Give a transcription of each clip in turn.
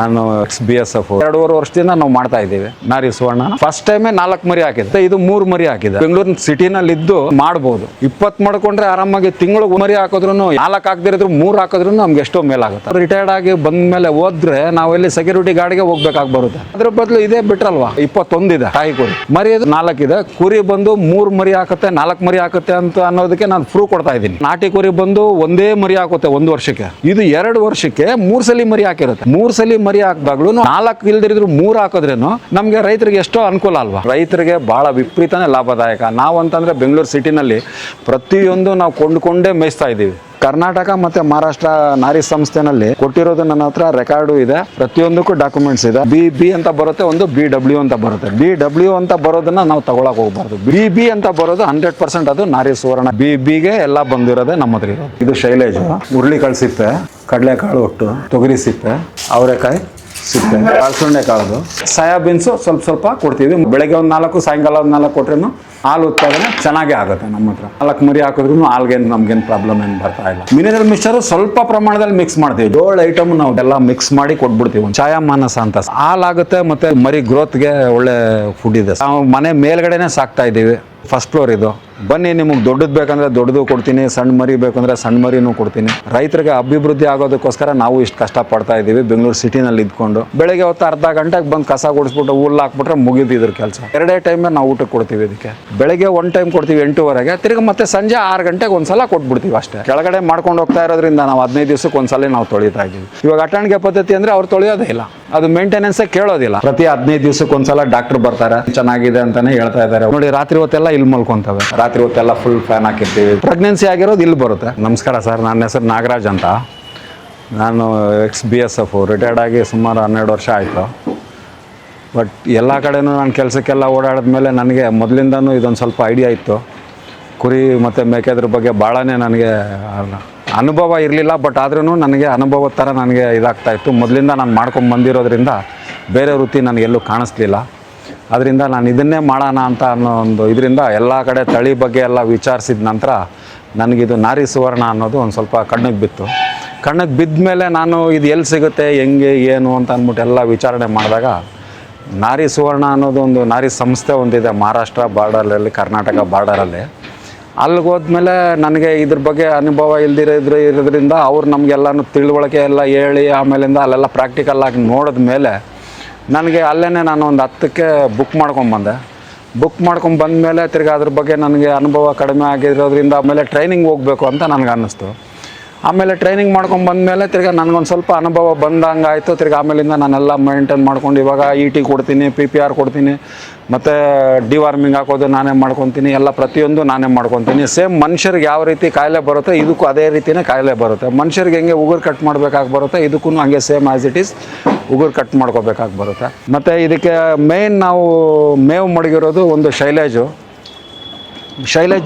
ನಾನು XBSF 2.5 ವರ್ಷದಿಂದ ನಾವು ಮಾಡ್ತಾ ಇದ್ದೀವಿ. ನಾರಿ ಸುವರ್ಣ ಫಸ್ಟ್ ಟೈಮೇ 4 ಮರಿ ಹಾಕಿದೆ, ಇದು 3 ಮರಿ ಹಾಕಿದೆ. ಬೆಂಗಳೂರಿನ ಸಿಟಿನಲ್ಲಿ ಇದ್ದು ಮಾಡ್ಬೋದು. 20 ಮಾಡ್ಕೊಂಡ್ರೆ ಆರಾಮಾಗಿ ತಿಂಗಳು ಮರಿ ಹಾಕಿದ್ರು 4 ಹಾಕದಿರಿದ್ರು 3 ಹಾಕಿದ್ರು ನಮ್ಗೆ ಎಷ್ಟೋ ಮೇಲಾಗುತ್ತೆ. ರಿಟೈರ್ಡ್ ಆಗಿ ಬಂದ ಮೇಲೆ ಹೋದ್ರೆ ನಾವೆಲ್ಲಿ ಸೆಕ್ಯೂರಿಟಿ ಗಾರ್ಡ್ಗೆ ಹೋಗ್ಬೇಕಾಗಿ ಬರುತ್ತೆ. ಅದ್ರ ಬದಲು ಇದೇ ಬಿಟ್ರಲ್ವಾ, 21 ಇದೆ ತಾಯಿ ಕುರಿ, ಮರಿ 4 ಇದೆ. ಕುರಿ ಬಂದು 3 ಮರಿ ಹಾಕುತ್ತೆ, 4 ಮರಿ ಹಾಕುತ್ತೆ ಅಂತ ಅನ್ನೋದಕ್ಕೆ ನಾನು ಪ್ರೂವ್ ಕೊಡ್ತಾ ಇದ್ದೀನಿ. ನಾಟಿ ಕುರಿ ಬಂದು ಒಂದೇ ಮರಿ ಹಾಕುತ್ತೆ 1 ವರ್ಷಕ್ಕೆ, ಇದು 2 ವರ್ಷಕ್ಕೆ 3 ಸಲ ಮರಿ ಹಾಕಿರುತ್ತೆ. 3 ಸಲ ಮರಿ ಹಾಕಿದಾಗ್ಲೂ 4 ಇಲ್ದಿರಿದ್ರು 3 ಹಾಕಿದ್ರೇನು ನಮ್ಗೆ ರೈತರಿಗೆ ಎಷ್ಟೋ ಅನುಕೂಲ ಅಲ್ವಾ. ರೈತರಿಗೆ ಬಹಳ ವಿಪರೀತನೇ ಲಾಭದಾಯಕ. ನಾವಂತಂದ್ರೆ ಬೆಂಗಳೂರು ಸಿಟಿನಲ್ಲಿ ಪ್ರತಿಯೊಂದು ನಾವು ಕೊಂಡ್ಕೊಂಡೇ ಮೇಯಿಸ್ತಾ ಇದ್ದೀವಿ. ಕರ್ನಾಟಕ ಮತ್ತೆ ಮಹಾರಾಷ್ಟ್ರ ನಾರಿ ಸಂಸ್ಥೆನಲ್ಲಿ ಕೊಟ್ಟಿರೋದು ನನ್ನ ಹತ್ರ ರೆಕಾರ್ಡು ಇದೆ, ಪ್ರತಿಯೊಂದಕ್ಕೂ ಡಾಕ್ಯುಮೆಂಟ್ಸ್ ಇದೆ. ಬಿ ಅಂತ ಬರುತ್ತೆ, ಒಂದು BW ಅಂತ ಬರುತ್ತೆ. BW ಅಂತ ಬರೋದನ್ನ ನಾವು ತಗೊಳಕ್ ಹೋಗ್ಬಾರ್ದು. BB ಅಂತ ಬರೋದು 100% ಅದು ನಾರಿ ಸುವರ್ಣ. BBಗೆ ಎಲ್ಲ ಬಂದಿರೋದೇ ನಮ್ಮ ಹತ್ರ ಇರೋದು. ಇದು ಶೈಲೇಜ್, ಹುರುಳಿಕಾಳು ಸಿಪ್ಪೆ, ಕಡಲೆಕಾಳು ಒಟ್ಟು, ತೊಗರಿ ಸಿಪ್ಪೆ, ಅವರೆಕಾಯಿ ಸಿಪ್ಪೆ, ಕಾಳ್ಸುಂಡೆ ಕಾಳದು, ಸೋಯಾಬೀನ್ಸು ಸ್ವಲ್ಪ ಕೊಡ್ತೀವಿ. ಬೆಳಗ್ಗೆ ಒಂದು 4, ಸಾಯಂಕಾಲ ಒಂದು 4 ಕೊಟ್ರೇನು ಹಾಲು ಉತ್ಪಾದನೆ ಚೆನ್ನಾಗೇ ಆಗುತ್ತೆ. ನಮ್ಮ ಹತ್ರ 4 ಮರಿ ಹಾಕಿದ್ರು ಹಾಲ್ಗೇನು ನಮ್ಗೇನು ಪ್ರಾಬ್ಲಮ್ ಏನು ಬರ್ತಾ ಇಲ್ಲ. ಮಿನರಲ್ ಮಿಕ್ಸ್ಚರ್ ಸ್ವಲ್ಪ ಪ್ರಮಾಣದಲ್ಲಿ ಮಿಕ್ಸ್ ಮಾಡ್ತೀವಿ. ಜೋಳ ಐಟಮ್ ನಾವು ಎಲ್ಲ ಮಿಕ್ಸ್ ಮಾಡಿ ಕೊಟ್ಬಿಡ್ತೀವಿ. ಛಾಯಾಮಾನಸ ಅಂತ ಹಾಲಾಗುತ್ತೆ, ಮತ್ತೆ ಮರಿ ಗ್ರೋತ್ಗೆ ಒಳ್ಳೆ ಫುಡ್ ಇದೆ. ನಾವು ಮನೆ ಮೇಲ್ಗಡೆನೆ ಸಾಕ್ತಾ ಇದ್ದೀವಿ. ಫಸ್ಟ್ ಫ್ಲೋರ್ ಇದು. ಬನ್ನಿ, ನಿಮಗೆ ದೊಡ್ಡದು ಬೇಕಂದ್ರೆ ದೊಡ್ಡದು ಕೊಡ್ತೀನಿ, ಸಣ್ಣ ಮರಿ ಬೇಕಂದ್ರೆ ಸಣ್ಣ ಮರಿನೂ ಕೊಡ್ತೀನಿ. ರೈತರಿಗೆ ಅಭಿವೃದ್ಧಿ ಆಗೋದಕ್ಕೋಸ್ಕರ ನಾವು ಇಷ್ಟು ಕಷ್ಟಪಡ್ತಾ ಇದ್ದೀವಿ ಬೆಂಗಳೂರು ಸಿಟಿನಲ್ಲಿ ಇದ್ಕೊಂಡು. ಬೆಳಗ್ಗೆ ಹೊತ್ತು ಅರ್ಧ ಗಂಟೆಗೆ ಬಂದು ಕಸ ಗುಡಿಸ್ಬಿಟ್ಟು ಹುಲ್ಲು ಹಾಕ್ಬಿಟ್ರೆ ಮುಗಿದಿದ್ರ ಕೆಲಸ. 2 ಟೈಮ್ ನಾವು ಊಟಕ್ಕೆ ಕೊಡ್ತೀವಿ. ಇದಕ್ಕೆ ಬೆಳಗ್ಗೆ 1 ಟೈಮ್ ಕೊಡ್ತೀವಿ 8:30ಗೆ, ತಿರ್ಗಿ ಮತ್ತೆ ಸಂಜೆ 6 ಗಂಟೆಗೆ ಒಂದ್ಸಲ ಕೊಟ್ಬಿಡ್ತೀವಿ ಅಷ್ಟೇ. ಕೆಳಗಡೆ ಮಾಡ್ಕೊಂಡು ಹೋಗ್ತಾ ಇರೋದ್ರಿಂದ ನಾವು 15 ದಿವಸಕ್ಕೆ ಒಂದ್ಸಲ ನಾವು ತೊಳಿತಾ ಇದ್ದೀವಿ. ಇವಾಗ ಅಟಣಿಗೆ ಪದ್ಧತಿ ಅಂದ್ರೆ ಅವ್ರು ತೊಳೆಯೋದೇ ಇಲ್ಲ, ಅದು ಮೇಂಟೆನೆನ್ಸೇ ಕೇಳೋದಿಲ್ಲ. ಪ್ರತಿ 15 ದಿವಸಕ್ಕೆ ಒಂದ್ಸಲ ಡಾಕ್ಟರ್ ಬರ್ತಾರೆ, ಚೆನ್ನಾಗಿದೆ ಅಂತಾನೆ ಹೇಳ್ತಾ ಇದ್ದಾರೆ. ನೋಡಿ, ರಾತ್ರಿ ಹೊತ್ತೆಲ್ಲ ಇಲ್ಲಿ ಮಲ್ಕೊಂತವೆ, ರಾತ್ರಿ ಹೊತ್ತೆಲ್ಲ ಫುಲ್ ಫ್ಯಾನ್ ಹಾಕಿರ್ತೀವಿ. ಪ್ರೆಗ್ನೆನ್ಸಿ ಆಗಿರೋದು ಇಲ್ಲಿ ಬರುತ್ತೆ. ನಮಸ್ಕಾರ ಸರ್, ನನ್ನ ಹೆಸರು ನಾಗರಾಜ್ ಅಂತ. ನಾನು XBSF ರಿಟೈರ್ಡ್ ಆಗಿ ಸುಮಾರು 12 ವರ್ಷ ಆಯಿತು. ಬಟ್ ಎಲ್ಲ ಕಡೆನೂ ನಾನು ಕೆಲಸಕ್ಕೆಲ್ಲ ಓಡಾಡಿದ್ಮೇಲೆ ನನಗೆ ಮೊದಲಿಂದನೂ ಇದೊಂದು ಸ್ವಲ್ಪ ಐಡಿಯಾ ಇತ್ತು. ಕುರಿ ಮತ್ತು ಮೇಕೆದ್ರ ಬಗ್ಗೆ ಭಾಳನೇ ನನಗೆ ಅನುಭವ ಇರಲಿಲ್ಲ. ಬಟ್ ಆದ್ರೂ ನನಗೆ ಅನುಭವದ ಥರ ನನಗೆ ಇದಾಗ್ತಾಯಿತ್ತು. ಮೊದಲಿಂದ ನಾನು ಮಾಡ್ಕೊಂಡು ಬಂದಿರೋದ್ರಿಂದ ಬೇರೆ ವೃತ್ತಿ ನನಗೆಲ್ಲೂ ಕಾಣಿಸ್ಲಿಲ್ಲ. ಅದರಿಂದ ನಾನು ಇದನ್ನೇ ಮಾಡೋಣ ಅಂತ ಅನ್ನೋ ಒಂದು ಇದರಿಂದ ಎಲ್ಲ ಕಡೆ ತಳಿ ಬಗ್ಗೆ ಎಲ್ಲ ವಿಚಾರಿಸಿದ ನಂತರ ನನಗಿದು ನಾರಿ ಸುವರ್ಣ ಅನ್ನೋದು ಒಂದು ಸ್ವಲ್ಪ ಕಣ್ಣಿಗೆ ಬಿತ್ತು. ಕಣ್ಣಿಗೆ ಬಿದ್ದ ಮೇಲೆ ನಾನು ಇದು ಎಲ್ಲಿ ಸಿಗುತ್ತೆ, ಹೆಂಗೆ, ಏನು ಅಂತ ಅಂದ್ಬಿಟ್ಟು ಎಲ್ಲ ವಿಚಾರಣೆ ಮಾಡಿದಾಗ ನಾರಿ ಸುವರ್ಣ ಅನ್ನೋದು ಒಂದು ನಾರಿ ಸಂಸ್ಥೆ ಒಂದಿದೆ ಮಹಾರಾಷ್ಟ್ರ ಬಾರ್ಡರಲ್ಲಿ, ಕರ್ನಾಟಕ ಬಾರ್ಡರಲ್ಲಿ. ಅಲ್ಲಿಗೆ ಹೋದ್ಮೇಲೆ ನನಗೆ ಇದ್ರ ಬಗ್ಗೆ ಅನುಭವ ಇರೋದ್ರಿಂದ ಅವ್ರು ನಮಗೆಲ್ಲನೂ ತಿಳುವಳಿಕೆ ಎಲ್ಲ ಹೇಳಿ ಆಮೇಲಿಂದ ಅಲ್ಲೆಲ್ಲ ಪ್ರಾಕ್ಟಿಕಲ್ ಆಗಿ ನೋಡಿದ ಮೇಲೆ ನನಗೆ ಅಲ್ಲೇ ನಾನು ಒಂದು 10ಕ್ಕೆ ಬುಕ್ ಮಾಡ್ಕೊಂಬಂದೆ. ಬುಕ್ ಮಾಡ್ಕೊಂಡು ಬಂದಮೇಲೆ ತಿರ್ಗಿ ಅದ್ರ ಬಗ್ಗೆ ನನಗೆ ಅನುಭವ ಕಡಿಮೆ ಆಗಿರೋದ್ರಿಂದ ಆಮೇಲೆ ಟ್ರೈನಿಂಗ್ ಹೋಗಬೇಕು ಅಂತ ನನಗೆ ಅನ್ನಿಸ್ತು. ಆಮೇಲೆ ಟ್ರೈನಿಂಗ್ ಮಾಡ್ಕೊಂಡು ಬಂದಮೇಲೆ ತಿರ್ಗಿ ನನಗೊಂದು ಸ್ವಲ್ಪ ಅನುಭವ ಬಂದಂಗೆ ಆಯಿತು. ತಿರ್ಗಿ ಆಮೇಲಿಂದ ನಾನೆಲ್ಲ ಮೇಂಟೈನ್ ಮಾಡ್ಕೊಂಡು ಇವಾಗ ET ಕೊಡ್ತೀನಿ, PPR ಕೊಡ್ತೀನಿ, ಮತ್ತು ಡಿವಾರ್ಮಿಂಗ್ ಹಾಕೋದು ನಾನೇ ಮಾಡ್ಕೊತೀನಿ, ಎಲ್ಲ ಪ್ರತಿಯೊಂದು ನಾನೇ ಮಾಡ್ಕೊತೀನಿ. ಸೇಮ್ ಮನುಷ್ಯರಿಗೆ ಯಾವ ರೀತಿ ಕಾಯಿಲೆ ಬರುತ್ತೆ ಇದಕ್ಕೂ ಅದೇ ರೀತಿಯೇ ಕಾಯಿಲೆ ಬರುತ್ತೆ. ಮನುಷ್ಯರಿಗೆ ಹೆಂಗೆ ಉಗುರು ಕಟ್ ಮಾಡಬೇಕಾಗಿ ಬರುತ್ತೆ ಇದಕ್ಕೂ ಹಂಗೆ ಸೇಮ್ ಆ್ಯಸ್ ಇಟ್ ಈಸ್ ಉಗುರು ಕಟ್ ಮಾಡ್ಕೋಬೇಕಾಗಿ ಬರುತ್ತೆ. ಮತ್ತು ಇದಕ್ಕೆ ಮೇಯ್ನ್ ನಾವು ಮೇವು ಮಡಗಿರೋದು ಒಂದು ಶೈಲೇಜ್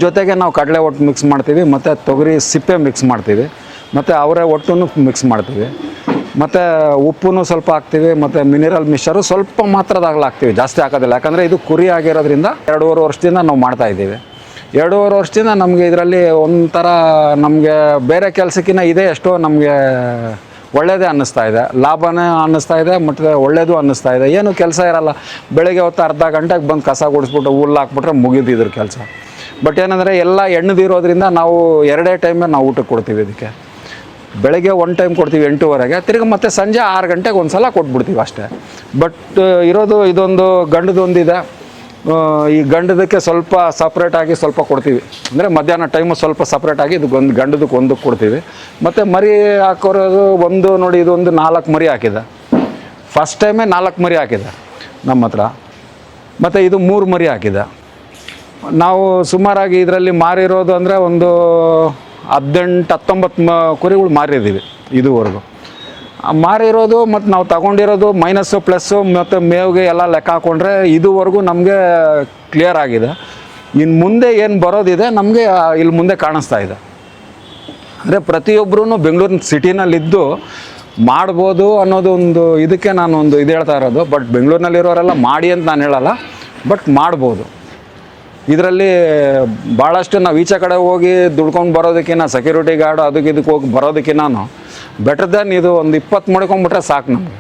ಜೊತೆಗೆ ನಾವು ಕಡಲೆ ಒಟ್ಟು ಮಿಕ್ಸ್ ಮಾಡ್ತೀವಿ, ಮತ್ತು ತೊಗರಿ ಸಿಪ್ಪೆ ಮಿಕ್ಸ್ ಮಾಡ್ತೀವಿ, ಮತ್ತು ಅವರೇ ಒಟ್ಟನ್ನು ಮಿಕ್ಸ್ ಮಾಡ್ತೀವಿ, ಮತ್ತು ಉಪ್ಪು ಸ್ವಲ್ಪ ಹಾಕ್ತೀವಿ, ಮತ್ತು ಮಿನರಲ್ ಮಿಕ್ಸ್ಚರು ಸ್ವಲ್ಪ ಮಾತ್ರದಾಗಲೂ ಹಾಕ್ತೀವಿ, ಜಾಸ್ತಿ ಹಾಕೋದಿಲ್ಲ. ಯಾಕಂದರೆ ಇದು ಕುರಿ ಆಗಿರೋದ್ರಿಂದ 2.5 ವರ್ಷದಿಂದ ನಾವು ಮಾಡ್ತಾಯಿದ್ದೀವಿ. 2.5 ವರ್ಷದಿಂದ ನಮಗೆ ಇದರಲ್ಲಿ ಒಂಥರ ನಮಗೆ ಬೇರೆ ಕೆಲಸಕ್ಕಿಂತ ಇದೇ ಎಷ್ಟೋ ನಮಗೆ ಒಳ್ಳೆಯದೇ ಅನ್ನಿಸ್ತಾ ಇದೆ, ಲಾಭನೇ ಅನ್ನಿಸ್ತಾ ಇದೆ, ಮತ್ತು ಒಳ್ಳೆಯದು ಅನ್ನಿಸ್ತಾ ಇದೆ. ಏನು ಕೆಲಸ ಇರೋಲ್ಲ, ಬೆಳಗ್ಗೆ ಹೊತ್ತು ಅರ್ಧ ಗಂಟೆಗೆ ಬಂದು ಕಸ ಗುಡಿಸ್ಬಿಟ್ಟು ಹುಲ್ಲು ಹಾಕ್ಬಿಟ್ರೆ ಮುಗಿದಿದ್ರ ಕೆಲಸ. ಬಟ್ ಏನಂದರೆ ಎಲ್ಲ ಎಣ್ಣದಿರೋದ್ರಿಂದ ನಾವು 2 ಟೈಮೇ ನಾವು ಊಟಕ್ಕೆ ಕೊಡ್ತೀವಿ. ಇದಕ್ಕೆ ಬೆಳಗ್ಗೆ 1 ಟೈಮ್ ಕೊಡ್ತೀವಿ 8:30ಗೆ, ತಿರ್ಗಿ ಮತ್ತೆ ಸಂಜೆ 6 ಗಂಟೆಗೆ ಒಂದ್ಸಲ ಕೊಟ್ಬಿಡ್ತೀವಿ ಅಷ್ಟೇ. ಬಟ್ ಇರೋದು ಇದೊಂದು ಗಂಡದೊಂದಿದೆ. ಈ ಗಂಡದಕ್ಕೆ ಸ್ವಲ್ಪ ಸಪ್ರೇಟಾಗಿ ಸ್ವಲ್ಪ ಕೊಡ್ತೀವಿ, ಅಂದರೆ ಮಧ್ಯಾಹ್ನ ಟೈಮು ಸ್ವಲ್ಪ ಸಪ್ರೇಟಾಗಿ ಇದು ಗಂಡದಕ್ಕೆ ಒಂದಕ್ಕೆ ಕೊಡ್ತೀವಿ. ಮತ್ತು ಮರಿ ಹಾಕೋರೋದು ಒಂದು ನೋಡಿ, ಇದೊಂದು 4 ಮರಿ ಹಾಕಿದೆ. ಫಸ್ಟ್ ಟೈಮೇ 4 ಮರಿ ಹಾಕಿದೆ ನಮ್ಮ ಹತ್ರ. ಮತ್ತು ಇದು 3 ಮರಿ ಹಾಕಿದೆ. ನಾವು ಸುಮಾರಾಗಿ ಇದರಲ್ಲಿ ಮಾರಿರೋದು ಅಂದರೆ ಒಂದು 18-19 ಕುರಿಗಳು ಮಾರಿದ್ದೀವಿ ಇದುವರೆಗೂ. ಮಾರಿರೋದು ಮತ್ತು ನಾವು ತಗೊಂಡಿರೋದು ಮೈನಸ್ಸು ಪ್ಲಸ್ಸು ಮತ್ತು ಮೇವಿಗೆ ಎಲ್ಲ ಲೆಕ್ಕ ಹಾಕ್ಕೊಂಡ್ರೆ ಇದುವರೆಗೂ ನಮಗೆ ಕ್ಲಿಯರ್ ಆಗಿದೆ. ಇನ್ನು ಮುಂದೆ ಏನು ಬರೋದಿದೆ ನಮಗೆ ಇಲ್ಲಿ ಮುಂದೆ ಕಾಣಿಸ್ತಾ ಇದೆ. ಅಂದರೆ ಪ್ರತಿಯೊಬ್ಬರೂ ಬೆಂಗಳೂರಿನ ಸಿಟಿನಲ್ಲಿದ್ದು ಮಾಡ್ಬೋದು ಅನ್ನೋದು ಒಂದು ಇದಕ್ಕೆ ನಾನು ಒಂದು ಇದು ಹೇಳ್ತಾ ಇರೋದು. ಬಟ್ ಬೆಂಗಳೂರಿನಲ್ಲಿರೋರೆಲ್ಲ ಮಾಡಿ ಅಂತ ನಾನು ಹೇಳಲ್ಲ, ಬಟ್ ಮಾಡ್ಬೋದು. ಇದರಲ್ಲಿ ಭಾಳಷ್ಟು ನಾವು ಈಚೆ ಕಡೆ ಹೋಗಿ ದುಡ್ಕೊಂಡು ಬರೋದಕ್ಕಿಂತ ಸೆಕ್ಯೂರಿಟಿ ಗಾರ್ಡ್ ಅದಕ್ಕೆ ಇದಕ್ಕೆ ಹೋಗಿ ಬರೋದಕ್ಕಿಂತ ಬೆಟರ್ ದೆನ್ ಇದು ಒಂದು 20 ಮಾಡ್ಕೊಂಬಿಟ್ರೆ ಸಾಕು ನಮಗೆ.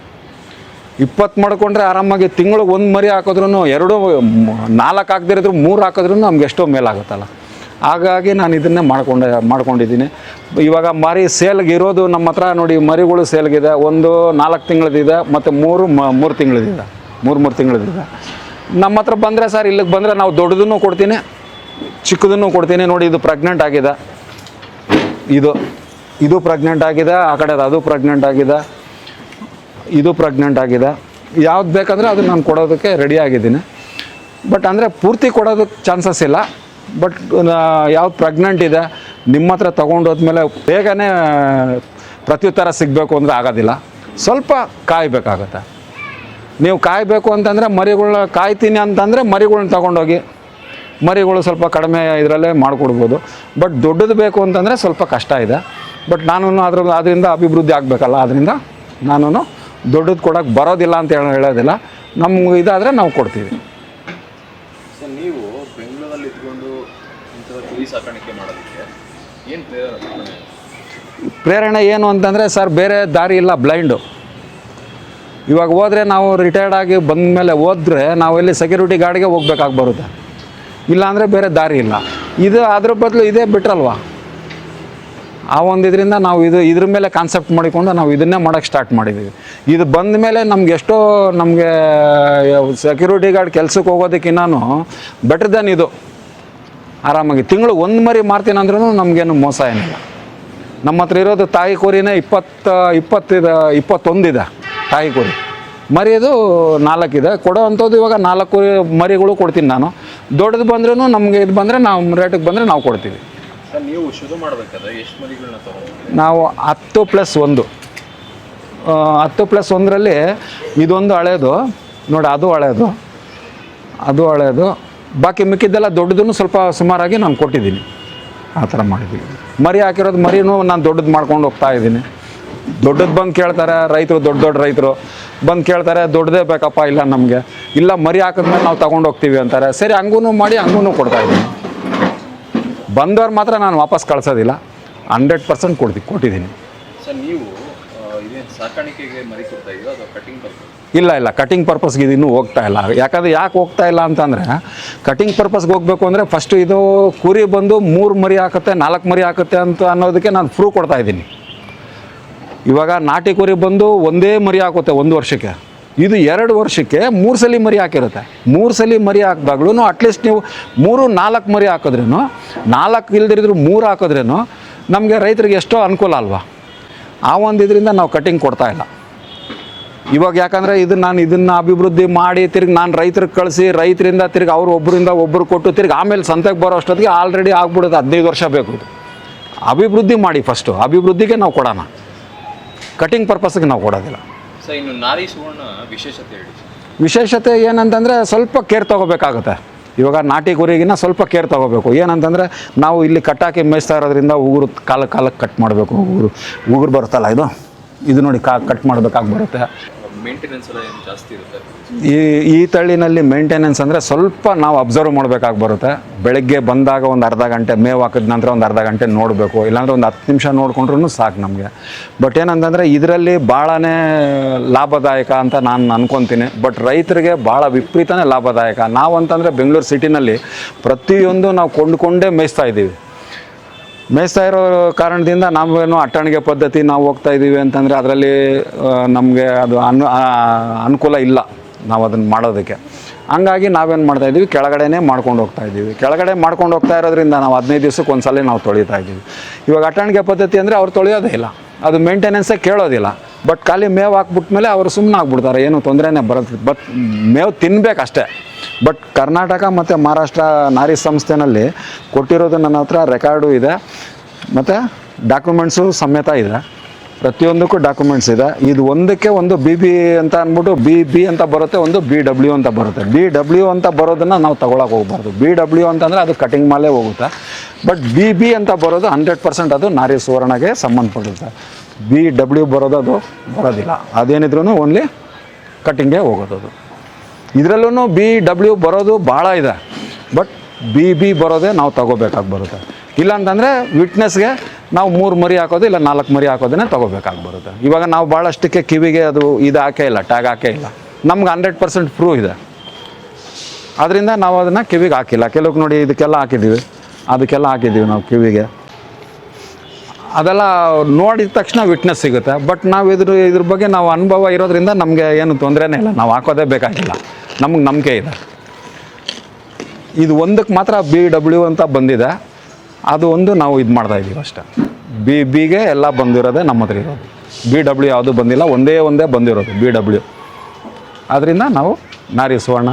20 ಮಾಡ್ಕೊಂಡ್ರೆ ಆರಾಮಾಗಿ ತಿಂಗಳಿಗೆ 1 ಮರಿ ಹಾಕಿದ್ರೂ 2 4 ಹಾಕ್ದಿರಿದ್ರು 3 ಹಾಕಿದ್ರೂ ನಮ್ಗೆ ಎಷ್ಟೋ ಮೇಲಾಗುತ್ತಲ್ಲ. ಹಾಗಾಗಿ ನಾನು ಇದನ್ನೇ ಮಾಡ್ಕೊಂಡಿದ್ದೀನಿ. ಇವಾಗ ಮರಿ ಸೇಲ್ಗೆ ಇರೋದು ನಮ್ಮ ಹತ್ರ ನೋಡಿ, ಮರಿಗಳು ಸೇಲ್ಗಿದೆ. ಒಂದು 4 ತಿಂಗಳದಿದೆ ಮತ್ತು 3 ತಿಂಗಳದಿದೆ, 3 ತಿಂಗಳದಿದೆ. ನಮ್ಮ ಹತ್ರ ಬಂದರೆ ಸರ್, ಇಲ್ಲಿಗೆ ಬಂದರೆ ನಾವು ದೊಡ್ಡದನ್ನು ಕೊಡ್ತೀನಿ, ಚಿಕ್ಕದನ್ನು ಕೊಡ್ತೀನಿ. ನೋಡಿ, ಇದು ಪ್ರೆಗ್ನೆಂಟ್ ಆಗಿದೆ, ಇದು ಪ್ರೆಗ್ನೆಂಟ್ ಆಗಿದೆ, ಆ ಕಡೆ ಅದು ಪ್ರೆಗ್ನೆಂಟ್ ಆಗಿದೆ, ಇದು ಪ್ರೆಗ್ನೆಂಟ್ ಆಗಿದೆ. ಯಾವ್ದು ಬೇಕಂದರೆ ಅದು ನಾನು ಕೊಡೋದಕ್ಕೆ ರೆಡಿ ಆಗಿದ್ದೀನಿ. ಬಟ್ ಅಂದರೆ ಪೂರ್ತಿ ಕೊಡೋದಕ್ಕೆ ಚಾನ್ಸಸ್ ಇಲ್ಲ. ಬಟ್ ಯಾವ್ದು ಪ್ರೆಗ್ನೆಂಟ್ ಇದೆ ನಿಮ್ಮ ಹತ್ರ ತೊಗೊಂಡೋದ್ಮೇಲೆ ಬೇಗನೆ ಪ್ರತ್ಯುತ್ತರ ಸಿಗಬೇಕು ಅಂದರೆ ಆಗೋದಿಲ್ಲ, ಸ್ವಲ್ಪ ಕಾಯಬೇಕಾಗತ್ತೆ. ನೀವು ಕಾಯಬೇಕು ಅಂತಂದರೆ ಮರಿಗಳನ್ನ ಕಾಯ್ತೀನಿ ಅಂತಂದರೆ ಮರಿಗಳ್ನ ತೊಗೊಂಡೋಗಿ, ಮರಿಗಳು ಸ್ವಲ್ಪ ಕಡಿಮೆ ಇದರಲ್ಲೇ ಮಾಡಿಕೊಡ್ಬೋದು. ಬಟ್ ದೊಡ್ಡದು ಬೇಕು ಅಂತಂದರೆ ಸ್ವಲ್ಪ ಕಷ್ಟ ಇದೆ. ಬಟ್ ನಾನು ಅದರಿಂದ ಅಭಿವೃದ್ಧಿ ಆಗಬೇಕಲ್ಲ, ಅದರಿಂದ ನಾನು ದೊಡ್ಡದು ಕೊಡೋಕ್ಕೆ ಬರೋದಿಲ್ಲ ಅಂತ ಹೇಳೋದಿಲ್ಲ. ನಮ್ಗೆ ಇದಾದರೆ ನಾವು ಕೊಡ್ತೀವಿ. ಸರ್, ನೀವು ಬೆಂಗಳೂರಲ್ಲಿ ಇದ್ಕೊಂಡು ಇಂಥ ಕುರಿ ಸಾಕಾಣಿಕೆ ಮಾಡೋದಕ್ಕೆ ಏನು ಪ್ರೇರಣೆ ಏನು ಅಂತಂದರೆ ಸರ್, ಬೇರೆ ದಾರಿ ಇಲ್ಲ, ಬ್ಲೈಂಡು. ಇವಾಗ ಹೋದರೆ ನಾವು ರಿಟೈರ್ಡ್ ಆಗಿ ಬಂದ ಮೇಲೆ ಹೋದರೆ ನಾವು ಇಲ್ಲಿ ಸೆಕ್ಯೂರಿಟಿ ಗಾರ್ಡ್ಗೆ ಹೋಗ್ಬೇಕಾಗಿ ಬರುತ್ತೆ, ಇಲ್ಲಾಂದರೆ ಬೇರೆ ದಾರಿ ಇಲ್ಲ. ಇದು ಅದ್ರ ಬದಲು ಇದೇ ಬಿಟ್ರಲ್ವ, ಆ ಒಂದು ಇದರಿಂದ ನಾವು ಇದ್ರ ಮೇಲೆ ಕಾನ್ಸೆಪ್ಟ್ ಮಾಡಿಕೊಂಡು ನಾವು ಇದನ್ನೇ ಮಾಡೋಕ್ಕೆ ಸ್ಟಾರ್ಟ್ ಮಾಡಿದ್ದೀವಿ. ಇದು ಬಂದ ಮೇಲೆ ನಮ್ಗೆ ಎಷ್ಟೋ ನಮಗೆ ಸೆಕ್ಯೂರಿಟಿ ಗಾರ್ಡ್ ಕೆಲ್ಸಕ್ಕೆ ಹೋಗೋದಕ್ಕಿನ್ನೂ ಬೆಟರ್ ದೆನ್ ಇದು. ಆರಾಮಾಗಿ ತಿಂಗಳು 1 ಮರಿ ಮಾರ್ತೀನಿ ಅಂದ್ರೂ ನಮಗೇನು ಮೋಸ ಏನಿಲ್ಲ. ನಮ್ಮ ಹತ್ರ ಇರೋದು ತಾಯಿ ಕುರಿನೇ 21 ಇದೆ ತಾಯಿ ಕುರಿ. ಮರಿಯೋದು 4 ಇದೆ. ಕೊಡೋ ಅಂಥದ್ದು ಇವಾಗ 4 ಮರಿಗಳು ಕೊಡ್ತೀನಿ ನಾನು. ದೊಡ್ಡದು ಬಂದ್ರೂ ನಮಗೆ ಇದು ಬಂದರೆ ನಾವು ರೇಟಿಗೆ ಬಂದರೆ ನಾವು ಕೊಡ್ತೀವಿ. ಸರ್, ನೀವು ಶುರು ಮಾಡಬೇಕಾದ್ರೆ ಎಷ್ಟು ಮರಿಗಳನ್ನ ತಗೊಂಡ್ರಿ? ನಾವು 10+1 10+1ರಲ್ಲಿ ಇದೊಂದು ಹಳೇದು ನೋಡಿ, ಅದು ಹಳೇದು, ಬಾಕಿ ಮಿಕ್ಕಿದ್ದೆಲ್ಲ ದೊಡ್ಡದನ್ನು ಸ್ವಲ್ಪ ಸುಮಾರಾಗಿ ನಾನು ಕೊಟ್ಟಿದ್ದೀನಿ. ಆ ಥರ ಮಾಡಿದ್ದೀವಿ. ಮರಿ ಹಾಕಿರೋದು ಮರಿನೂ ನಾನು ದೊಡ್ಡದು ಮಾಡ್ಕೊಂಡು ಹೋಗ್ತಾ ಇದ್ದೀನಿ. ದೊಡ್ಡದು ಬಂದು ಕೇಳ್ತಾರೆ ರೈತರು, ದೊಡ್ಡ ರೈತರು ಬಂದು ಕೇಳ್ತಾರೆ, ದೊಡ್ಡದೇ ಬೇಕಪ್ಪ, ಇಲ್ಲ ನಮಗೆ ಇಲ್ಲ ಮರಿ ಹಾಕಿದ್ಮೇಲೆ ನಾವು ತೊಗೊಂಡು ಹೋಗ್ತೀವಿ ಅಂತಾರೆ. ಸರಿ, ಹಂಗೂ ಮಾಡಿ ಹಂಗೂ ಕೊಡ್ತಾಯಿದ್ದೀನಿ. ಬಂದವ್ರು ಮಾತ್ರ ನಾನು ವಾಪಸ್ ಕಳ್ಸೋದಿಲ್ಲ, 100% ಕೊಟ್ಟಿದ್ದೀನಿ. ಸರ್, ನೀವು ಇದೇನು ಸಾಕಾಣಿಕೆಗೆ ಮರಿ ಕೊಡ್ತಾ ಇದ್ದೀರಾ ಅಥವಾ ಕಟಿಂಗ್ ಪರ್ಪಸ್? ಇಲ್ಲ, ಕಟಿಂಗ್ ಪರ್ಪಸ್ಗೆ ಇದು ಇನ್ನೂ ಹೋಗ್ತಾ ಇಲ್ಲ. ಯಾಕೆ ಹೋಗ್ತಾ ಇಲ್ಲ ಅಂತಂದರೆ, ಕಟಿಂಗ್ ಪರ್ಪಸ್ಗೆ ಹೋಗಬೇಕು ಅಂದರೆ ಫಸ್ಟು ಇದು ಕುರಿ ಬಂದು 3 ಮರಿ ಹಾಕುತ್ತೆ, 4 ಮರಿ ಹಾಕುತ್ತೆ ಅಂತ ಅನ್ನೋದಕ್ಕೆ ನಾನು ಪ್ರೂವ್ ಕೊಡ್ತಾಯಿದ್ದೀನಿ. ಇವಾಗ ನಾಟಿ ಕುರಿ ಬಂದು ಒಂದೇ ಮರಿ ಹಾಕುತ್ತೆ 1 ವರ್ಷಕ್ಕೆ. ಇದು 2 ವರ್ಷಕ್ಕೆ 3 ಸಲ ಮರಿ ಹಾಕಿರುತ್ತೆ. 3 ಸಲ ಮರಿ ಹಾಕಿದಾಗ್ಲೂ ಅಟ್ಲೀಸ್ಟ್ ನೀವು 3-4 ಮರಿ ಹಾಕಿದ್ರೇನು, 4 ಇಲ್ದಿರಿದ್ರು 3 ಹಾಕಿದ್ರೇನು ನಮಗೆ ರೈತರಿಗೆ ಎಷ್ಟೋ ಅನುಕೂಲ ಅಲ್ವಾ. ಆ ಒಂದು ಇದರಿಂದ ನಾವು ಕಟಿಂಗ್ ಕೊಡ್ತಾಯಿಲ್ಲ ಇವಾಗ. ಯಾಕಂದರೆ ಇದನ್ನು ಅಭಿವೃದ್ಧಿ ಮಾಡಿ ತಿರ್ಗಿ ನಾನು ರೈತರಿಗೆ ಕಳಿಸಿ, ರೈತರಿಂದ ತಿರ್ಗಿ ಒಬ್ಬರಿಂದ ಒಬ್ಬರು ಕೊಟ್ಟು ತಿರ್ಗಿ ಆಮೇಲೆ ಸಂತೆಗೆ ಬರೋ ಅಷ್ಟೊತ್ತಿಗೆ ಆಲ್ರೆಡಿ ಆಗ್ಬಿಡುತ್ತೆ. 15 ವರ್ಷ ಬೇಕು. ಇದು ಅಭಿವೃದ್ಧಿ ಮಾಡಿ, ಫಸ್ಟು ಅಭಿವೃದ್ಧಿಗೆ ನಾವು ಕೊಡೋಣ, ಕಟಿಂಗ್ ಪರ್ಪಸ್ಗೆ ನಾವು ಕೊಡೋದಿಲ್ಲ. ಸರ್, ಇನ್ನು ನಾರಿ ಸುವರ್ಣ ವಿಶೇಷತೆ ಹೇಳಿ. ವಿಶೇಷತೆ ಏನಂತಂದರೆ ಸ್ವಲ್ಪ ಕೇರ್ ತೊಗೋಬೇಕಾಗುತ್ತೆ. ಇವಾಗ ನಾಟಿ ಕುರಿಗಿನ ಸ್ವಲ್ಪ ಕೇರ್ ತೊಗೋಬೇಕು. ಏನಂತಂದರೆ ನಾವು ಇಲ್ಲಿ ಕಟ್ಟಾಕಿ ಮೇಯಿಸ್ತಾ ಇರೋದ್ರಿಂದ ಉಗುರು ಕಾಲಕ್ಕೆ ಕಟ್ ಮಾಡಬೇಕು. ಉಗುರು ಬರುತ್ತಲ್ಲ, ಇದು ನೋಡಿ ಕಟ್ ಮಾಡಬೇಕಾಗಿ ಬರುತ್ತೆ. ಮೇಂಟೆನೆನ್ಸ್ ಎಲ್ಲ ಏನು ಜಾಸ್ತಿ ಇರುತ್ತೆ? ಈ ತಳಿನಲ್ಲಿ ಮೇಂಟೆನೆನ್ಸ್ ಅಂದರೆ ಸ್ವಲ್ಪ ನಾವು ಅಬ್ಸರ್ವ್ ಮಾಡಬೇಕಾಗಿ ಬರುತ್ತೆ. ಬೆಳಗ್ಗೆ ಬಂದಾಗ ಒಂದು ಅರ್ಧ ಗಂಟೆ ಮೇವು ಹಾಕಿದ ನಂತರ ಒಂದು ಅರ್ಧ ಗಂಟೆ ನೋಡಬೇಕು, ಇಲ್ಲಾಂದರೆ ಒಂದು 10 ನಿಮಿಷ ನೋಡಿಕೊಂಡ್ರೂ ಸಾಕು ನಮಗೆ. ಬಟ್ ಏನಂತಂದರೆ ಇದರಲ್ಲಿ ಭಾಳನೇ ಲಾಭದಾಯಕ ಅಂತ ನಾನು ಅನ್ಕೊತೀನಿ. ಬಟ್ ರೈತರಿಗೆ ಭಾಳ ವಿಪರೀತನೇ ಲಾಭದಾಯಕ. ನಾವು ಅಂತಂದರೆ ಬೆಂಗಳೂರು ಸಿಟಿನಲ್ಲಿ ಪ್ರತಿಯೊಂದು ನಾವು ಕೊಂಡ್ಕೊಂಡೇ ಮೇಯಿಸ್ತಾ ಇರೋ ಕಾರಣದಿಂದ ನಾವೇನು ಅಟ್ಟಣಿಗೆ ಪದ್ಧತಿ ನಾವು ಹೋಗ್ತಾ ಇದ್ದೀವಿ ಅಂತಂದರೆ ಅದರಲ್ಲಿ ನಮಗೆ ಅದು ಅನುಕೂಲ ಇಲ್ಲ ನಾವು ಅದನ್ನು ಮಾಡೋದಕ್ಕೆ. ಹಂಗಾಗಿ ನಾವೇನು ಮಾಡ್ತಾಯಿದ್ದೀವಿ, ಕೆಳಗಡೆನೇ ಮಾಡ್ಕೊಂಡು ಹೋಗ್ತಾಯಿದ್ದೀವಿ. ಕೆಳಗಡೆ ಮಾಡ್ಕೊಂಡು ಹೋಗ್ತಾ ಇರೋದ್ರಿಂದ ನಾವು 15 ದಿವಸಕ್ಕೆ ಒಂದ್ಸಲ ನಾವು ತೊಳಿತಾ ಇದ್ದೀವಿ. ಇವಾಗ ಅಟ್ಟಣಿಗೆ ಪದ್ಧತಿ ಅಂದರೆ ಅವ್ರು ತೊಳೆಯೋದೇ ಇಲ್ಲ, ಅದು ಮೇಂಟೆನೆನ್ಸೇ ಕೇಳೋದಿಲ್ಲ. ಬಟ್ ಖಾಲಿ ಮೇವು ಹಾಕ್ಬಿಟ್ಮೇಲೆ ಅವರು ಸುಮ್ಮನೆ ಆಗ್ಬಿಡ್ತಾರೆ, ಏನೂ ತೊಂದರೆನೇ ಬರುತ್ತೆ. ಬಟ್ ಮೇವು ತಿನ್ನಬೇಕಷ್ಟೇ. ಬಟ್ ಕರ್ನಾಟಕ ಮತ್ತು ಮಹಾರಾಷ್ಟ್ರ ನಾರಿ ಸಂಸ್ಥೆನಲ್ಲಿ ಕೊಟ್ಟಿರೋದು ನನ್ನ ಹತ್ರ ರೆಕಾರ್ಡು ಇದೆ ಮತ್ತು ಡಾಕ್ಯುಮೆಂಟ್ಸು ಸಮೇತ ಇದೆ. ಪ್ರತಿಯೊಂದಕ್ಕೂ ಡಾಕ್ಯುಮೆಂಟ್ಸ್ ಇದೆ. ಇದು ಒಂದಕ್ಕೆ ಒಂದು BB ಅಂತ ಅಂದ್ಬಿಟ್ಟು BB ಅಂತ ಬರುತ್ತೆ, ಒಂದು BW ಅಂತ ಬರುತ್ತೆ. BW ಅಂತ ಬರೋದನ್ನು ನಾವು ತೊಗೊಳಕ್ಕೆ ಹೋಗ್ಬಾರ್ದು. BW ಅಂತಂದರೆ ಅದು ಕಟಿಂಗ್ ಮಾಲೇ ಹೋಗುತ್ತೆ. ಬಟ್ BB ಅಂತ ಬರೋದು 100% ಅದು ನಾರಿ ಸುವರ್ಣಗೆ ಸಂಬಂಧಪಡುತ್ತೆ. BW ಬರೋದು ಅದು ಬರೋದಿಲ್ಲ. ಅದೇನಿದ್ರೂ ಓನ್ಲಿ ಕಟಿಂಗೇ ಹೋಗೋದು. ಅದು ಇದರಲ್ಲೂ BW ಬರೋದು ಭಾಳ ಇದೆ. ಬಟ್ BB ಬರೋದೇ ನಾವು ತಗೋಬೇಕಾಗಿ ಬರುತ್ತೆ. ಇಲ್ಲಾಂತಂದರೆ ವಿಟ್ನೆಸ್ಗೆ ನಾವು 3 ಮರಿ ಹಾಕೋದು ಇಲ್ಲ 4 ಮರಿ ಹಾಕೋದನ್ನೇ ತೊಗೋಬೇಕಾಗಿ ಬರುತ್ತೆ. ಇವಾಗ ನಾವು ಭಾಳಷ್ಟಕ್ಕೆ ಕಿವಿಗೆ ಅದು ಇದು ಹಾಕೇ ಇಲ್ಲ, ಟ್ಯಾಗ್ ಹಾಕೇ ಇಲ್ಲ. ನಮ್ಗೆ 100% ಪ್ರೂವ್ ಇದೆ, ಅದರಿಂದ ನಾವು ಅದನ್ನು ಕಿವಿಗೆ ಹಾಕಿಲ್ಲ. ಕೆಲವು ನೋಡಿ ಇದಕ್ಕೆಲ್ಲ ಹಾಕಿದ್ದೀವಿ, ಅದಕ್ಕೆಲ್ಲ ಹಾಕಿದ್ದೀವಿ ನಾವು ಕಿವಿಗೆ. ಅದೆಲ್ಲ ನೋಡಿದ ತಕ್ಷಣ ವಿಟ್ನೆಸ್ ಸಿಗುತ್ತೆ. ಬಟ್ ನಾವು ಇದ್ರ ಬಗ್ಗೆ ನಾವು ಅನುಭವ ಇರೋದ್ರಿಂದ ನಮಗೆ ಏನು ತೊಂದರೆನೇ ಇಲ್ಲ, ನಾವು ಹಾಕೋದೇ ಬೇಕಾಗಿಲ್ಲ, ನಮಗೆ ನಂಬಿಕೆ ಇದೆ. ಇದು ಒಂದಕ್ಕೆ ಮಾತ್ರ BW ಅಂತ ಬಂದಿದೆ, ಅದು ಒಂದು ನಾವು ಇದು ಮಾಡ್ತಾಯಿದ್ದೀವಿ ಅಷ್ಟೇ. ಬಿಗೆ ಎಲ್ಲ ಬಂದಿರೋದೇ ನಮ್ಮ ಹತ್ರ ಇರೋದು, BW ಯಾವುದೂ ಬಂದಿಲ್ಲ, ಒಂದೇ ಬಂದಿರೋದು BW. ಅದರಿಂದ ನಾವು ನಾರಿ ಸುವರ್ಣ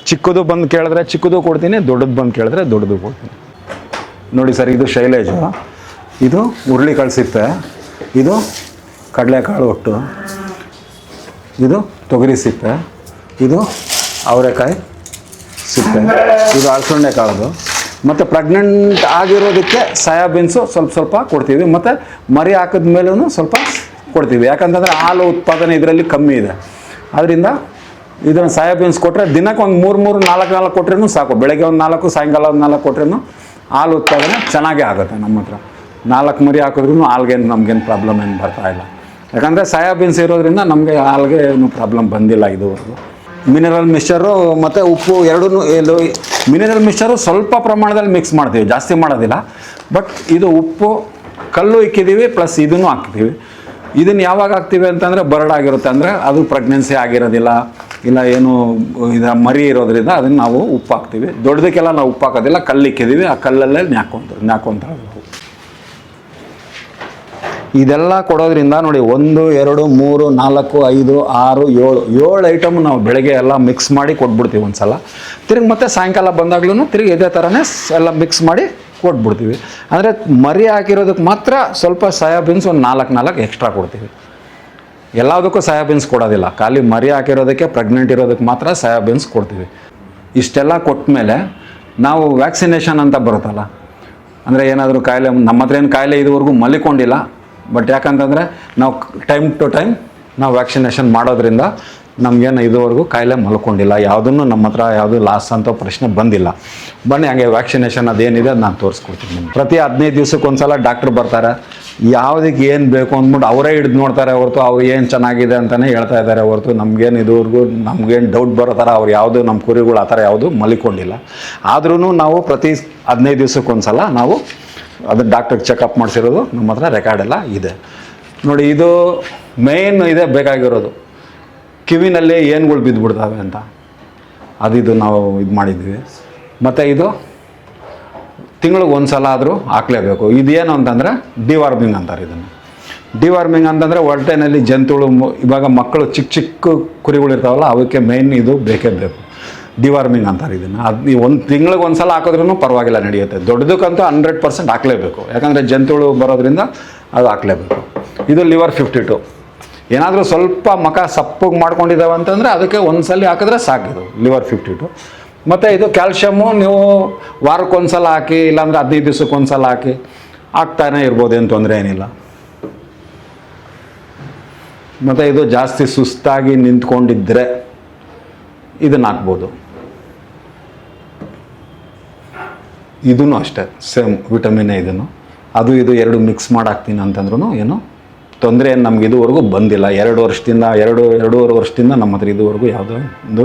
ಚಿಕ್ಕದು ಬಂದು ಕೇಳಿದ್ರೆ ಚಿಕ್ಕದು ಕೊಡ್ತೀನಿ, ದೊಡ್ಡದು ಬಂದು ಕೇಳಿದ್ರೆ ದೊಡ್ಡದು ಕೊಡ್ತೀನಿ. ನೋಡಿ ಸರ್, ಇದು ಶೈಲೇಜು, ಇದು ಹುರುಳಿಕಾಳು ಸಿಪ್ಪೆ, ಇದು ಕಡಲೆಕಾಳು ಒಟ್ಟು, ಇದು ತೊಗರಿ ಸಿಪ್ಪೆ, ಇದು ಅವರೆಕಾಯಿ ಸಿಪ್ಪೆ, ಇದು ಅಲಸಂಡೆ ಕಾಳದು. ಮತ್ತು ಪ್ರೆಗ್ನೆಂಟ್ ಆಗಿರೋದಕ್ಕೆ ಸೋಯಾಬೀನ್ಸು ಸ್ವಲ್ಪ ಕೊಡ್ತೀವಿ. ಮತ್ತು ಮರಿ ಹಾಕಿದ ಮೇಲೂ ಸ್ವಲ್ಪ ಕೊಡ್ತೀವಿ, ಯಾಕಂತಂದರೆ ಹಾಲು ಉತ್ಪಾದನೆ ಇದರಲ್ಲಿ ಕಮ್ಮಿ ಇದೆ. ಅದರಿಂದ ಇದನ್ನು ಸೋಯಾಬೀನ್ಸ್ ಕೊಟ್ಟರೆ ದಿನಕ್ಕೆ ಒಂದು 3-4 ಕೊಟ್ರೂ ಸಾಕು. ಬೆಳಗ್ಗೆ ಒಂದು 4, ಸಾಯಂಕಾಲ ಒಂದು 4 ಕೊಟ್ರೂ ಹಾಲು ಉತ್ಪಾದನೆ ಚೆನ್ನಾಗೇ ಆಗುತ್ತೆ. ನಮ್ಮ ಹತ್ರ 4 ಮರಿ ಹಾಕಿದ್ರೂ ಹಾಲ್ಗೇನು ನಮಗೇನು ಪ್ರಾಬ್ಲಮ್ ಏನು ಬರ್ತಾಯಿಲ್ಲ, ಯಾಕಂದರೆ ಸೋಯಾಬೀನ್ಸ್ ಇರೋದ್ರಿಂದ ನಮಗೆ ಹಾಲ್ಗೆ ಏನು ಪ್ರಾಬ್ಲಮ್ ಬಂದಿಲ್ಲ ಇದುವರೆಗೂ. ಮಿನರಲ್ ಮಿಕ್ಸ್ಚರು ಮತ್ತು ಉಪ್ಪು ಎರಡೂ ಮಿನರಲ್ ಮಿಕ್ಸ್ಚರು ಸ್ವಲ್ಪ ಪ್ರಮಾಣದಲ್ಲಿ ಮಿಕ್ಸ್ ಮಾಡ್ತೀವಿ, ಜಾಸ್ತಿ ಮಾಡೋದಿಲ್ಲ. ಬಟ್ ಇದು ಉಪ್ಪು ಕಲ್ಲು ಇಕ್ಕಿದ್ದೀವಿ, ಪ್ಲಸ್ ಇದನ್ನು ಹಾಕ್ತೀವಿ. ಇದನ್ನು ಯಾವಾಗ ಹಾಕ್ತೀವಿ ಅಂತಂದರೆ ಬರಡಾಗಿರುತ್ತೆ, ಅಂದರೆ ಅದು ಪ್ರೆಗ್ನೆನ್ಸಿ ಆಗಿರೋದಿಲ್ಲ, ಇಲ್ಲ ಏನು ಇದು ಮರಿ ಇರೋದ್ರಿಂದ ಅದನ್ನು ನಾವು ಉಪ್ಪು ಹಾಕ್ತೀವಿ. ದೊಡ್ಡದಕ್ಕೆಲ್ಲ ನಾವು ಉಪ್ಪು ಹಾಕೋದಿಲ್ಲ, ಕಲ್ಲು ಇಕ್ಕಿದ್ದೀವಿ, ಆ ಕಲ್ಲಲ್ಲೇ ನ್ಯಾಕೊಂತಾರೆ. ಇದೆಲ್ಲ ಕೊಡೋದ್ರಿಂದ ನೋಡಿ 1, 2, 3, 4, 5, 6, 7 ಐಟಮ್ ನಾವು ಬೆಳಗ್ಗೆ ಎಲ್ಲ ಮಿಕ್ಸ್ ಮಾಡಿ ಕೊಟ್ಬಿಡ್ತೀವಿ ಒಂದು ಸಲ. ತಿರುಗಿ ಮತ್ತೆ ಸಾಯಂಕಾಲ ಬಂದಾಗ್ಲೂ ತಿರುಗಿ ಇದೇ ಥರನೇ ಎಲ್ಲ ಮಿಕ್ಸ್ ಮಾಡಿ ಕೊಟ್ಬಿಡ್ತೀವಿ. ಅಂದರೆ ಮರಿ ಹಾಕಿರೋದಕ್ಕೆ ಮಾತ್ರ ಸ್ವಲ್ಪ ಸೋಯಾಬೀನ್ಸ್ ಒಂದು 4 ಎಕ್ಸ್ಟ್ರಾ ಕೊಡ್ತೀವಿ. ಎಲ್ಲದಕ್ಕೂ ಸೋಯಾಬೀನ್ಸ್ ಕೊಡೋದಿಲ್ಲ, ಖಾಲಿ ಮರಿ ಹಾಕಿರೋದಕ್ಕೆ ಪ್ರೆಗ್ನೆಂಟ್ ಇರೋದಕ್ಕೆ ಮಾತ್ರ ಸೋಯಾಬೀನ್ಸ್ ಕೊಡ್ತೀವಿ. ಇಷ್ಟೆಲ್ಲ ಕೊಟ್ಟ ಮೇಲೆ ನಾವು ವ್ಯಾಕ್ಸಿನೇಷನ್ ಅಂತ ಬರುತ್ತಲ್ಲ, ಅಂದರೆ ಏನಾದರೂ ಕಾಯಿಲೆ ನಮ್ಮ ಹತ್ರ ಏನು ಕಾಯಿಲೆ ಇದುವರೆಗೂ ಮಲಿಕೊಂಡಿಲ್ಲ. ಬಟ್ ಯಾಕಂತಂದರೆ ನಾವು ಟೈಮ್ ಟು ಟೈಮ್ ನಾವು ವ್ಯಾಕ್ಸಿನೇಷನ್ ಮಾಡೋದ್ರಿಂದ ನಮಗೇನು ಇದುವರೆಗೂ ಕಾಯಿಲೆ ಮಲ್ಕೊಂಡಿಲ್ಲ, ಯಾವುದನ್ನು ನಮ್ಮ ಹತ್ರ ಯಾವುದು ಲಾಸ್ ಅಂತ ಪ್ರಶ್ನೆ ಬಂದಿಲ್ಲ. ಬನ್ನಿ ಹಾಗೆ ವ್ಯಾಕ್ಸಿನೇಷನ್ ಅದೇನಿದೆ ಅದು ನಾನು ತೋರಿಸ್ಕೊಡ್ತೀನಿ ನಿಮ್ಗೆ. ಪ್ರತಿ 15 ದಿವ್ಸಕ್ಕೆ ಒಂದು ಸಲ ಡಾಕ್ಟ್ರ್ ಬರ್ತಾರೆ, ಯಾವುದಕ್ಕೆ ಏನು ಬೇಕು ಅಂದ್ಬಿಟ್ಟು ಅವರೇ ಹಿಡಿದು ನೋಡ್ತಾರೆ ಹೊರತು ಅವ್ರು ಏನು ಚೆನ್ನಾಗಿದೆ ಅಂತಲೇ ಹೇಳ್ತಾ ಇದ್ದಾರೆ ಹೊರತು ನಮಗೇನು ಇದುವರೆಗೂ ನಮಗೇನು ಡೌಟ್ ಬರೋ ಥರ ಅವ್ರು ಯಾವುದು ನಮ್ಮ ಕುರಿಗಳು ಆ ಥರ ಯಾವುದು ಮಲಿಕೊಂಡಿಲ್ಲ. ಆದ್ರೂ ನಾವು ಪ್ರತಿ 15 ದಿವ್ಸಕ್ಕೆ ಒಂದು ಸಲ ನಾವು ಅದು ಡಾಕ್ಟ್ರಿಗೆ ಚೆಕಪ್ ಮಾಡಿಸಿರೋದು ನಮ್ಮ ಹತ್ರ ರೆಕಾರ್ಡೆಲ್ಲ ಇದೆ. ನೋಡಿ, ಇದು ಮೇನ್ ಇದೆ ಬೇಕಾಗಿರೋದು, ಕಿವಿನಲ್ಲಿ ಏನುಗಳು ಬಿದ್ದುಬಿಡ್ತವೆ ಅಂತ, ಇದು ನಾವು ಇದು ಮಾಡಿದ್ವಿ. ಮತ್ತು ಇದು ತಿಂಗಳಿಗೆ ಒಂದು ಸಲ ಆದರೂ ಹಾಕಲೇಬೇಕು. ಇದೇನು ಅಂತಂದರೆ ಡಿವಾರ್ಮಿಂಗ್ ಅಂತಾರೆ ಇದನ್ನು. ಡಿವಾರ್ಮಿಂಗ್ ಅಂತಂದರೆ ಹೊಟ್ಟೆನಲ್ಲಿ ಜಂತುಳು, ಇವಾಗ ಮಕ್ಕಳು ಚಿಕ್ಕ ಕುರಿಗಳಿರ್ತಾವಲ್ಲ ಅವಕ್ಕೆ ಮೇಯ್ನ್ ಇದು ಬೇಕೇ ಬೇಕು, ಡಿವಾರ್ಮಿಂಗ್ ಅಂತಾರೆ ಇದನ್ನು. ನೀವು ಒಂದು ತಿಂಗಳಿಗೆ ಒಂದು ಸಲ ಹಾಕಿದ್ರೂ ಪರವಾಗಿಲ್ಲ, ನಡೆಯುತ್ತೆ. ದೊಡ್ಡದಕ್ಕಂತೂ 100% ಹಾಕಲೇಬೇಕು, ಯಾಕಂದರೆ ಜಂತುಳು ಬರೋದ್ರಿಂದ ಅದು ಹಾಕಲೇಬೇಕು. ಇದು ಲಿವರ್ 52. ಏನಾದರೂ ಸ್ವಲ್ಪ ಮಕ ಸಪ್ಪಗೆ ಮಾಡ್ಕೊಂಡಿದ್ದಾವೆ ಅಂತಂದರೆ ಅದಕ್ಕೆ ಒಂದು ಸಲ ಹಾಕಿದ್ರೆ ಸಾಕಿದು ಲಿವರ್ 52. ಮತ್ತು ಇದು ಕ್ಯಾಲ್ಶಿಯಮ್ಮು ನೀವು ವಾರಕ್ಕೊಂದು ಸಲ ಹಾಕಿ, ಇಲ್ಲಾಂದರೆ 15 ದಿವ್ಸಕ್ಕೆ ಸಲ ಹಾಕಿ ಹಾಕ್ತಾನೆ ಇರ್ಬೋದು, ಏನು ತೊಂದರೆ ಏನಿಲ್ಲ. ಮತ್ತು ಇದು ಜಾಸ್ತಿ ಸುಸ್ತಾಗಿ ನಿಂತ್ಕೊಂಡಿದ್ದರೆ ಇದನ್ನು ಹಾಕ್ಬೋದು. ಇದೂ ಅಷ್ಟೇ ಸೇಮ್ ವಿಟಮಿನೇ ಇದನ್ನು. ಅದು ಇದು 2 ಮಿಕ್ಸ್ ಮಾಡಿ ಹಾಕ್ತೀನಿ ಅಂತಂದ್ರೂ ಏನು ತೊಂದರೆ ಏನು ನಮ್ಗೆ ಇದುವರೆಗೂ ಬಂದಿಲ್ಲ. 2-2.5 ವರ್ಷದಿಂದ ನಮ್ಮ ಹತ್ರ ಇದುವರೆಗೂ ಯಾವುದೋ ಒಂದು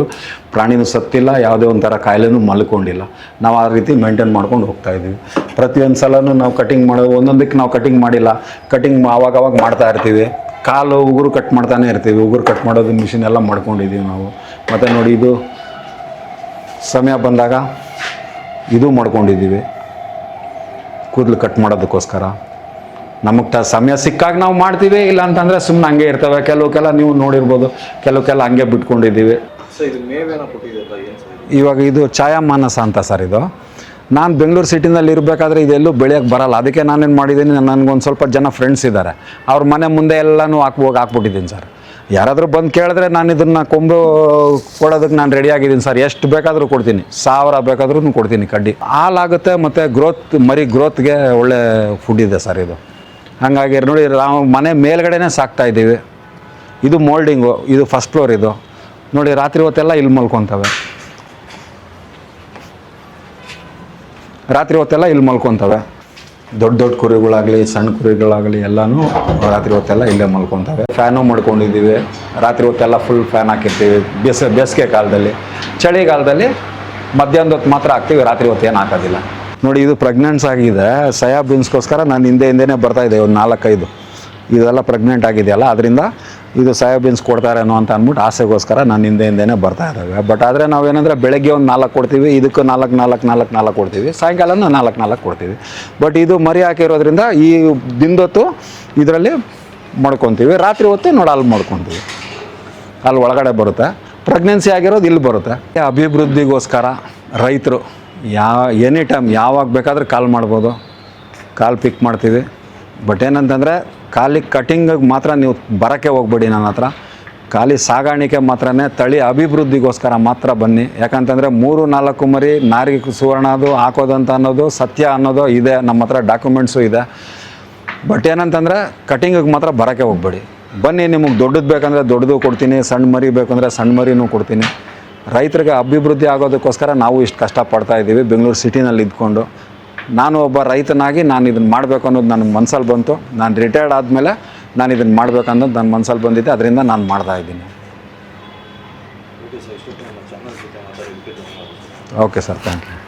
ಪ್ರಾಣಿನೂ ಸತ್ತಿಲ್ಲ, ಯಾವುದೇ ಒಂಥರ ಕಾಯಿಲೆನೂ ಮಲ್ಕೊಂಡಿಲ್ಲ. ನಾವು ಆ ರೀತಿ ಮೇಂಟೈನ್ ಮಾಡ್ಕೊಂಡು ಹೋಗ್ತಾಯಿದ್ದೀವಿ. ಪ್ರತಿಯೊಂದು ಸಲನೂ ನಾವು ಕಟಿಂಗ್ ಮಾಡೋದು, ಒಂದೊಂದಕ್ಕೆ ನಾವು ಕಟಿಂಗ್ ಮಾಡಿಲ್ಲ, ಕಟಿಂಗ್ ಆವಾಗವಾಗ ಮಾಡ್ತಾ ಇರ್ತೀವಿ. ಕಾಲು ಉಗುರು ಕಟ್ ಮಾಡ್ತಾನೆ ಇರ್ತೀವಿ, ಉಗುರು ಕಟ್ ಮಾಡೋದು ಮಿಷಿನ್ ಎಲ್ಲ ಮಾಡ್ಕೊಂಡಿದ್ದೀವಿ ನಾವು. ಮತ್ತು ನೋಡಿ, ಇದು ಸಮಯ ಬಂದಾಗ ಇದು ಮಾಡ್ಕೊಂಡಿದ್ದೀವಿ, ಕೂದಲು ಕಟ್ ಮಾಡೋದಕ್ಕೋಸ್ಕರ. ನಮಗೆ ಸಮಯ ಸಿಕ್ಕಾಗ ನಾವು ಮಾಡ್ತೀವಿ, ಇಲ್ಲ ಅಂತಂದರೆ ಸುಮ್ಮನೆ ಹಂಗೆ ಇರ್ತವೆ. ಕೆಲವಕ್ಕೆಲ್ಲ ನೀವು ನೋಡಿರ್ಬೋದು, ಕೆಲವಕ್ಕೆಲ್ಲ ಹಂಗೆ ಬಿಟ್ಕೊಂಡಿದ್ದೀವಿ. ಇವಾಗ ಇದು ಛಾಯಾಮಾನಸ ಅಂತ ಸರ್. ಇದು ನಾನು ಬೆಂಗಳೂರು ಸಿಟಿನಲ್ಲಿ ಇರಬೇಕಾದ್ರೆ ಇದೆಲ್ಲೂ ಬೆಳೆಯೋಕ್ಕೆ ಬರಲ್ಲ. ಅದಕ್ಕೆ ನಾನೇನು ಮಾಡಿದ್ದೀನಿ, ನನಗೊಂದು ಸ್ವಲ್ಪ ಜನ ಫ್ರೆಂಡ್ಸ್ ಇದ್ದಾರೆ, ಅವ್ರ ಮನೆ ಮುಂದೆ ಎಲ್ಲನೂ ಹಾಕ್ಬಿಟ್ಟಿದ್ದೀನಿ ಸರ್. ಯಾರಾದರೂ ಬಂದು ಕೇಳಿದ್ರೆ ನಾನು ಇದನ್ನು ಕೊಂಬು ಕೊಡೋದಕ್ಕೆ ನಾನು ರೆಡಿಯಾಗಿದ್ದೀನಿ ಸರ್. ಎಷ್ಟು ಬೇಕಾದರೂ ಕೊಡ್ತೀನಿ, 1000 ಬೇಕಾದ್ರೂ ಕೊಡ್ತೀನಿ ಕಡ್ಡಿ. ಹಾಲಾಗುತ್ತೆ ಮತ್ತು ಮರಿ ಗ್ರೋತ್ಗೆ ಒಳ್ಳೆ ಫುಡ್ ಇದೆ ಸರ್ ಇದು. ಹಾಗಾಗಿ ನೋಡಿ, ನಾವು ಮನೆ ಮೇಲ್ಗಡೆನೇ ಸಾಕ್ತಾಯಿದ್ದೀವಿ. ಇದು ಮೋಲ್ಡಿಂಗು, ಇದು ಫಸ್ಟ್ ಫ್ಲೋರ್. ಇದು ನೋಡಿ, ರಾತ್ರಿ ಹೊತ್ತೆಲ್ಲ ಇಲ್ಲಿ ಮಲ್ಕೊತವೆ, ರಾತ್ರಿ ಹೊತ್ತೆಲ್ಲ ಇಲ್ಲಿ ಮಲ್ಕೊತವೆ. ದೊಡ್ಡ ದೊಡ್ಡ ಕುರಿಗಳಾಗಲಿ ಸಣ್ಣ ಕುರಿಗಳಾಗಲಿ ಎಲ್ಲನೂ ರಾತ್ರಿ ಹೊತ್ತೆಲ್ಲ ಇಲ್ಲೇ ಮಲ್ಕೊತವೆ. ಫ್ಯಾನು ಮಾಡ್ಕೊಂಡಿದ್ದೀವಿ, ರಾತ್ರಿ ಹೊತ್ತೆಲ್ಲ ಫುಲ್ ಫ್ಯಾನ್ ಹಾಕಿರ್ತೀವಿ. ಬೇಸಿಗೆ ಕಾಲದಲ್ಲಿ, ಚಳಿಗಾಲದಲ್ಲಿ ಮಧ್ಯಾಹ್ನದ ಹೊತ್ತು ಮಾತ್ರ ಹಾಕ್ತೀವಿ, ರಾತ್ರಿ ಹೊತ್ತು ಏನು ಹಾಕೋದಿಲ್ಲ. ನೋಡಿ, ಇದು ಪ್ರೆಗ್ನೆಂಟ್ಸ್ ಆಗಿದೆ. ಸೋಯಾಬೀನ್ಸ್ಗೋಸ್ಕರ ನಾನು ಹಿಂದೆನೇ ಬರ್ತಾಯಿದ್ದೆ, ಒಂದು 4-5 ಇದೆಲ್ಲ ಪ್ರೆಗ್ನೆಂಟ್ ಆಗಿದೆಯಲ್ಲ, ಅದರಿಂದ ಇದು ಸೋಯಾಬೀನ್ಸ್ ಕೊಡ್ತಾರೇನೋ ಅಂತ ಅಂದ್ಬಿಟ್ಟು ಆಸೆಗೋಸ್ಕರ ನಾನು ಹಿಂದೆನೇ ಬರ್ತಾ ಇದ್ದಾವೆ. ಬಟ್ ಆದರೆ ನಾವೇನಂದರೆ ಬೆಳಗ್ಗೆ ಒಂದು 4 ಕೊಡ್ತೀವಿ, ಇದಕ್ಕೆ 4 ಕೊಡ್ತೀವಿ, ಸಾಯಂಕಾಲನೂ 4 ಕೊಡ್ತೀವಿ. ಬಟ್ ಇದು ಮರಿ ಹಾಕಿರೋದ್ರಿಂದ ಈ ದಿನದೊತ್ತು ಇದರಲ್ಲಿ ಮಾಡ್ಕೊತೀವಿ, ರಾತ್ರಿ ಹೊತ್ತು ನೋಡಿ ಅಲ್ಲಿ ಮಾಡ್ಕೊತೀವಿ, ಅಲ್ಲಿ ಒಳಗಡೆ ಬರುತ್ತೆ. ಪ್ರೆಗ್ನೆನ್ಸಿ ಆಗಿರೋದು ಇಲ್ಲಿ ಬರುತ್ತೆ. ಅಭಿವೃದ್ಧಿಗೋಸ್ಕರ ರೈತರು ಎನಿ ಟೈಮ್ ಯಾವಾಗ ಬೇಕಾದ್ರೆ ಕಾಲ್ ಮಾಡ್ಬೋದು, ಕಾಲ್ ಪಿಕ್ ಮಾಡ್ತೀವಿ. ಬಟ್ ಏನಂತಂದರೆ ಖಾಲಿ ಕಟಿಂಗಿಗೆ ಮಾತ್ರ ನೀವು ಬರೋಕ್ಕೆ ಹೋಗ್ಬೇಡಿ ನನ್ನ ಹತ್ರ. ಖಾಲಿ ಸಾಗಾಣಿಕೆ ಮಾತ್ರನೇ, ತಳಿ ಅಭಿವೃದ್ಧಿಗೋಸ್ಕರ ಮಾತ್ರ ಬನ್ನಿ. ಯಾಕಂತಂದರೆ 3-4 ಮರಿ ನಾರಿ ಸುವರ್ಣ ಅದು ಹಾಕೋದಂತ ಅನ್ನೋದು ಸತ್ಯ ಅನ್ನೋದು ಇದೆ, ನಮ್ಮ ಹತ್ರ ಡಾಕ್ಯುಮೆಂಟ್ಸು ಇದೆ. ಬಟ್ ಏನಂತಂದರೆ ಕಟಿಂಗಿಗೆ ಮಾತ್ರ ಬರೋಕ್ಕೆ ಹೋಗ್ಬೇಡಿ. ಬನ್ನಿ, ನಿಮಗೆ ದೊಡ್ಡದು ಬೇಕಂದರೆ ದೊಡ್ಡದು ಕೊಡ್ತೀನಿ, ಸಣ್ಣ ಮರಿ ಬೇಕಂದರೆ ಸಣ್ಣ ಮರಿನೂ ಕೊಡ್ತೀನಿ. ರೈತರಿಗೆ ಅಭಿವೃದ್ಧಿ ಆಗೋದಕ್ಕೋಸ್ಕರ ನಾವು ಇಷ್ಟು ಕಷ್ಟಪಡ್ತಾ ಇದ್ದೀವಿ ಬೆಂಗಳೂರು ಸಿಟಿನಲ್ಲಿ ಇದ್ಕೊಂಡು. ನಾನು ಒಬ್ಬ ರೈತನಾಗಿ ನಾನು ಇದನ್ನು ಮಾಡಬೇಕು ಅನ್ನೋದು ನನ್ನ ಮನಸ್ಸಲ್ಲಿ ಬಂತು. ನಾನು ರಿಟೈರ್ಡ್ ಆದಮೇಲೆ ನಾನು ಇದನ್ನು ಮಾಡಬೇಕು ಅನ್ನೋದು ನನ್ನ ಮನಸ್ಸಲ್ಲಿ ಬಂದಿದೆ, ಅದರಿಂದ ನಾನು ಮಾಡ್ತಾಯಿದ್ದೀನಿ. Okay sir, thank you.